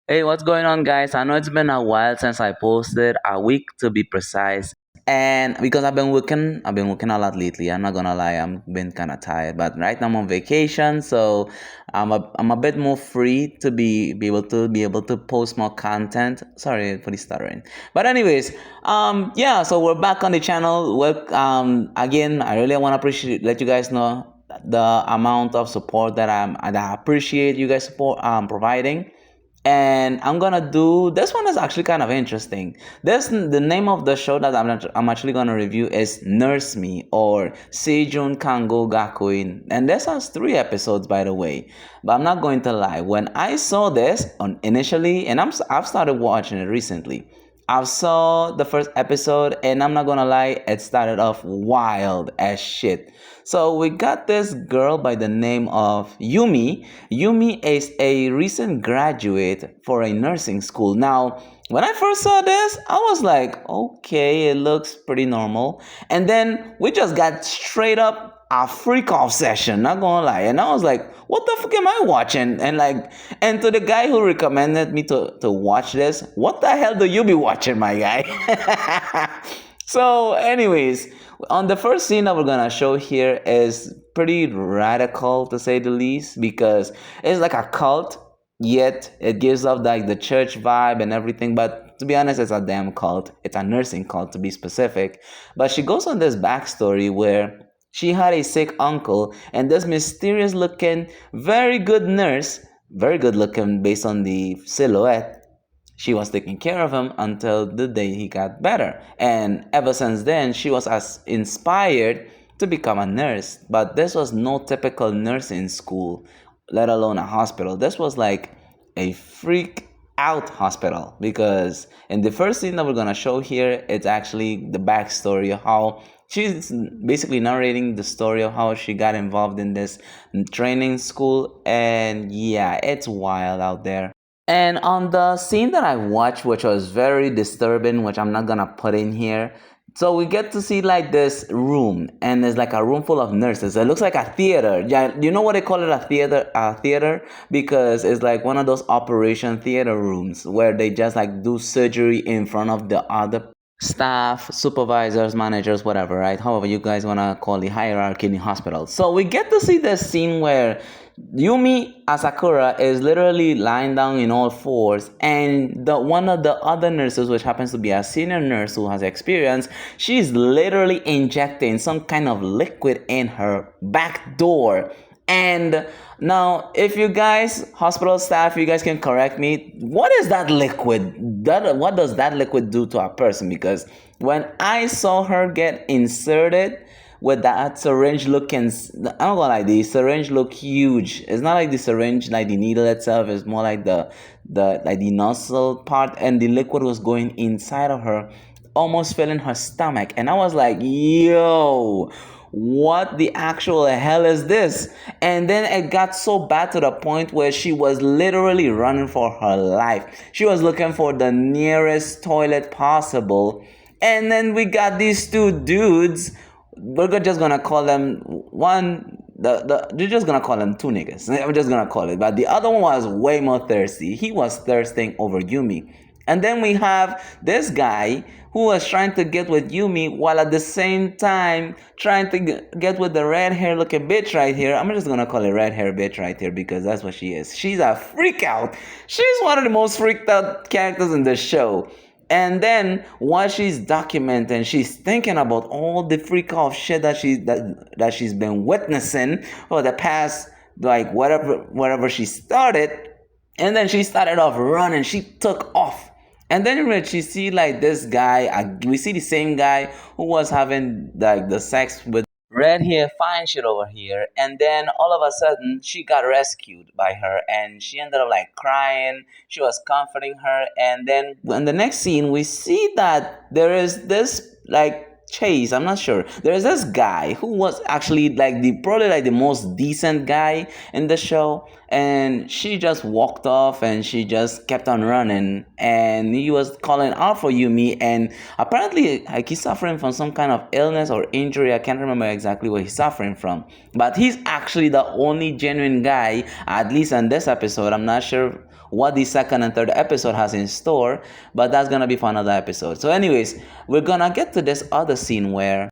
Hey, what's going on, guys? I know it's been a while since I posted, a week to be precise. And because I've been working a lot lately. I'm not gonna lie, I'm been kind of tired. But right now I'm on vacation, so I'm a bit more free to be able to post more content. Sorry for the stuttering. But anyways, yeah. So we're back on the channel. Again, I really want to let you guys know the amount of support that I appreciate you guys support providing. And I'm gonna do this one is actually kind of interesting. This the name of the show that I'm actually gonna review is Nurse Me or Seijun Kango Gakuin, and this has 3 episodes by the way. But I'm not going to lie, when I saw this on initially, and I've started watching it recently. I saw the first episode, and I'm not gonna lie, it started off wild as shit. So we got this girl by the name of Yumi. Yumi is a recent graduate for a nursing school. Now, when I first saw this, I was like, okay, it looks pretty normal. And then we just got straight up a freak off session, not gonna lie. And I was like, what the fuck am I watching? And to the guy who recommended me to watch this, what the hell do you be watching, my guy? So, anyways, on the first scene that we're gonna show here is pretty radical to say the least because it's like a cult, yet it gives off like the church vibe and everything. But to be honest, it's a damn cult. It's a nursing cult to be specific. But she goes on this backstory where she had a sick uncle, and this mysterious looking, very good looking based on the silhouette, she was taking care of him until the day he got better. And ever since then, she was as inspired to become a nurse. But this was no typical nursing school, let alone a hospital. This was like a freak out hospital because in the first scene that we're gonna show here, it's actually the backstory of how she's basically narrating the story of how she got involved in this training school. And yeah, it's wild out there. And on the scene that I watched, which was very disturbing, which I'm not gonna put in here, so we get to see like this room, and there's like a room full of nurses. It looks like a theater. Yeah, you know what they call it, a theater? A theater because it's like one of those operation theater rooms where they just like do surgery in front of the other staff, supervisors, managers, whatever, right? However you guys wanna call the hierarchy in the hospital. So we get to see this scene where Yumi Sakura is literally lying down in all fours, and the one of the other nurses, which happens to be a senior nurse who has experience, she's literally injecting some kind of liquid in her back door. And now, if you guys, hospital staff, you guys can correct me. What is that liquid? What does that liquid do to a person? Because when I saw her get inserted with that syringe looking, I'm not gonna lie, the syringe look huge. It's not like the syringe, like the needle itself. It's more like the nozzle part, and the liquid was going inside of her, almost filling her stomach. And I was like, yo, what the actual hell is this? And then it got so bad to the point where she was literally running for her life. She was looking for the nearest toilet possible. And then we got these two dudes. We're just gonna call them one. They're just gonna call them two niggas. I'm just gonna call it. But the other one was way more thirsty. He was thirsting over Yumi. And then we have this guy who was trying to get with Yumi while at the same time trying to get with the red hair looking bitch right here. I'm just gonna call it red hair bitch right here because that's what she is. She's a freak out. She's one of the most freaked out characters in the show. And then while she's documenting, she's thinking about all the freak off shit that she's been witnessing for the past like whatever she started. And then she started off running. She took off. And then when she see like this guy, we see the same guy who was having like the sex with red hair, fine shit over here. And then all of a sudden, she got rescued by her, and she ended up like crying. She was comforting her, and then in the next scene, we see that there is this like Chase, I'm not sure. There's this guy who was actually like the probably like the most decent guy in the show, and she just walked off and she just kept on running, and he was calling out for Yumi, and apparently like he's suffering from some kind of illness or injury. I can't remember exactly what he's suffering from, but he's actually the only genuine guy, at least in this episode. I'm not sure what the second and third episode has in store, but that's gonna be for another episode. So anyways, we're gonna get to this other scene where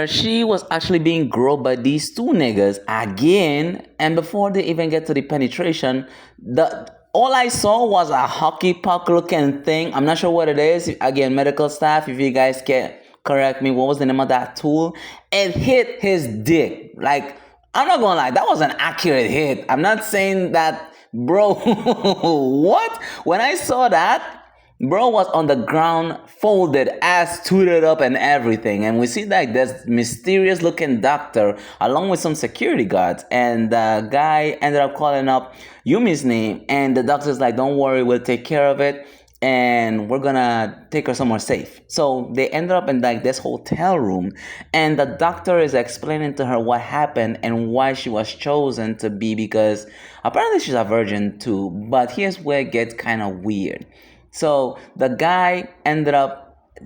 she was actually being groped by these two niggas again, and before they even get to the penetration, the all I saw was a hockey puck looking thing. I'm not sure what it is. Again, medical staff, if you guys can correct me, what was the name of that tool? It hit his dick. Like, I'm not gonna lie, that was an accurate hit. I'm not saying that, bro. What? When I saw that, bro was on the ground, folded, ass tooted up and everything. And we see like this mysterious looking doctor along with some security guards. And the guy ended up calling up Yumi's name. And the doctor's like, don't worry, we'll take care of it. And we're gonna take her somewhere safe. So they ended up in like this hotel room. And the doctor is explaining to her what happened and why she was chosen to be, because apparently she's a virgin too. But here's where it gets kind of weird. So the guy ended up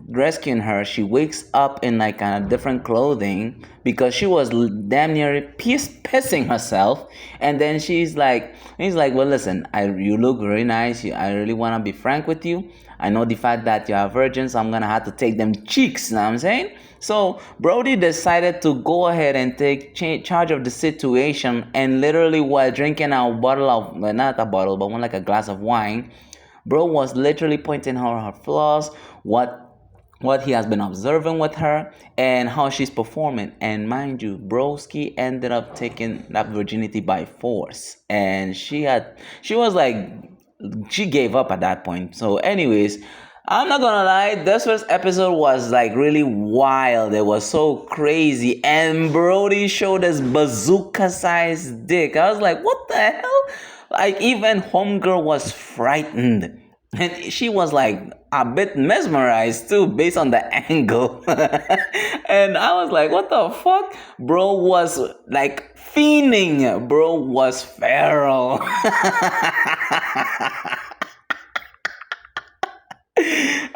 rescuing her. She wakes up in like kind of different clothing because she was damn near pissing herself. And then he's like, well, listen, you look very nice. I really want to be frank with you. I know the fact that you're a virgin, so I'm going to have to take them cheeks. You know what I'm saying? So Brody decided to go ahead and take charge of the situation. And literally while drinking a bottle of, well, not a bottle, but one like a glass of wine, bro was literally pointing out her flaws, what he has been observing with her, and how she's performing. And mind you, broski ended up taking that virginity by force, and she was like, she gave up at that point. So anyways, I'm not gonna lie, this first episode was like really wild. It was so crazy, and Brody showed his bazooka-sized dick. I was like, what the hell? Like, even homegirl was frightened. And she was like a bit mesmerized too, based on the angle. And I was like, what the fuck? Bro was like fiending. Bro was feral.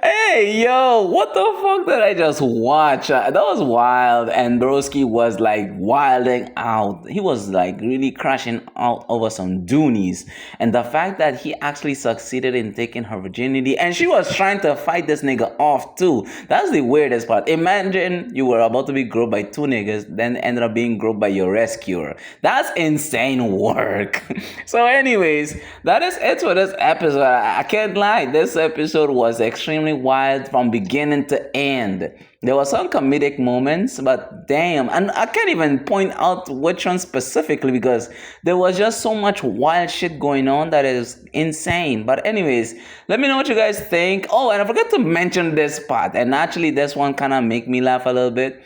Hey, yo, what the fuck did I just watch? That was wild. And Broski was like wilding out. He was like really crashing out over some doonies. And the fact that he actually succeeded in taking her virginity, and she was trying to fight this nigga off too. That's the weirdest part. Imagine you were about to be groped by two niggas, then ended up being groped by your rescuer. That's insane work. So anyways, that is it for this episode. I can't lie. This episode was extremely wild from beginning to end. There were some comedic moments, but damn, and I can't even point out which one specifically because there was just so much wild shit going on that is insane. But anyways, let me know what you guys think. Oh, and I forgot to mention this part, and actually this one kind of make me laugh a little bit.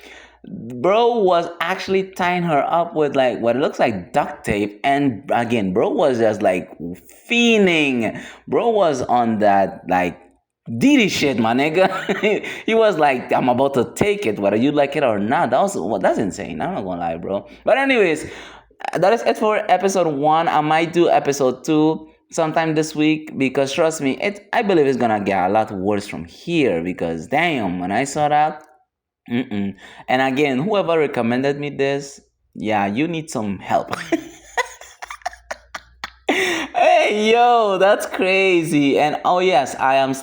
Bro was actually tying her up with like what looks like duct tape, and again, bro was just like fiending. Bro was on that like Diddy shit, my nigga. He was like, I'm about to take it, whether you like it or not. That's insane. I'm not gonna lie, bro. But anyways, that is it for episode 1. I might do episode 2 sometime this week because trust me, I believe it's gonna get a lot worse from here because damn, when I saw that. And again, whoever recommended me this, yeah, you need some help. Hey, yo, that's crazy. And oh yes, I'm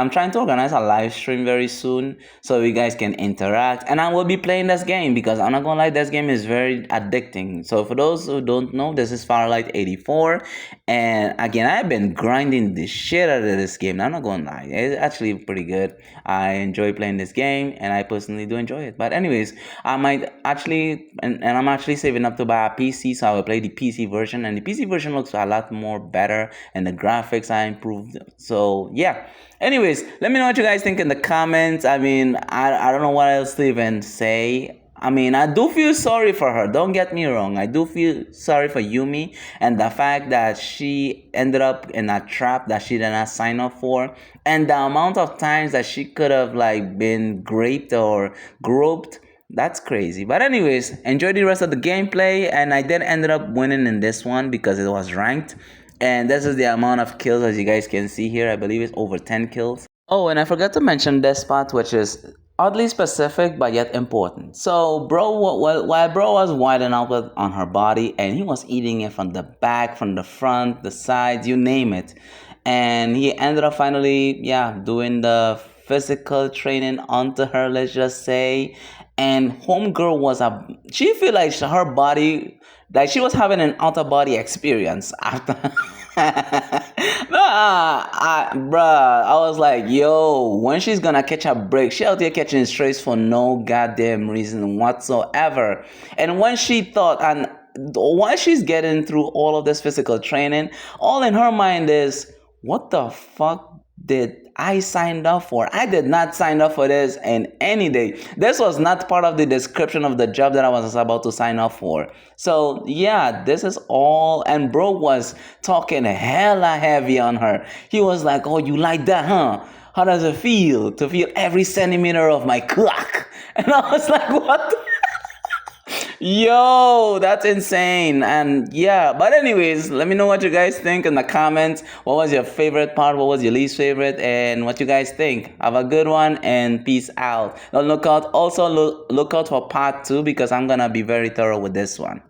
trying to organize a live stream very soon so you guys can interact. And I will be playing this game because I'm not gonna lie, this game is very addicting. So for those who don't know, this is Firelight 84. And again, I've been grinding the shit out of this game. I'm not gonna lie, it's actually pretty good. I enjoy playing this game and I personally do enjoy it. But anyways, I might actually, and I'm actually saving up to buy a PC, so I will play the PC version. And the PC version looks a lot more better and the graphics are improved. So yeah, anyways, let me know what you guys think in the comments. I mean, I don't know what else to even say. I mean, I do feel sorry for her, don't get me wrong. I do feel sorry for Yumi and the fact that she ended up in a trap that she did not sign up for, and the amount of times that she could have like been raped or groped. That's crazy. But anyways, enjoy the rest of the gameplay. And I did ended up winning in this one because it was ranked. And this is the amount of kills, as you guys can see here. I believe it's over 10 kills. Oh, and I forgot to mention this part, which is Oddly specific, but yet important. So, bro, while bro was winding up on her body, and he was eating it from the back, from the front, the sides, you name it, and he ended up finally, yeah, doing the physical training onto her. Let's just say, and homegirl was she feel like her body, like she was having an outer body experience after. Bruh, I was like, yo, when she's gonna catch a break, she out here catching strays for no goddamn reason whatsoever. And when she thought, and while she's getting through all of this physical training, all in her mind is, what the fuck did I signed up for? I did not sign up for this in any day. This was not part of the description of the job that I was about to sign up for. So yeah, this is all. And bro was talking hella heavy on her. He was like, "Oh, you like that, huh? How does it feel to feel every centimeter of my cock?" And I was like, "What?" Yo, that's insane. And yeah, but anyways, let me know what you guys think in the comments. What was your favorite part? What was your least favorite? And what you guys think. Have a good one and peace out. Now look out. Also look out for part 2 because I'm gonna be very thorough with this one.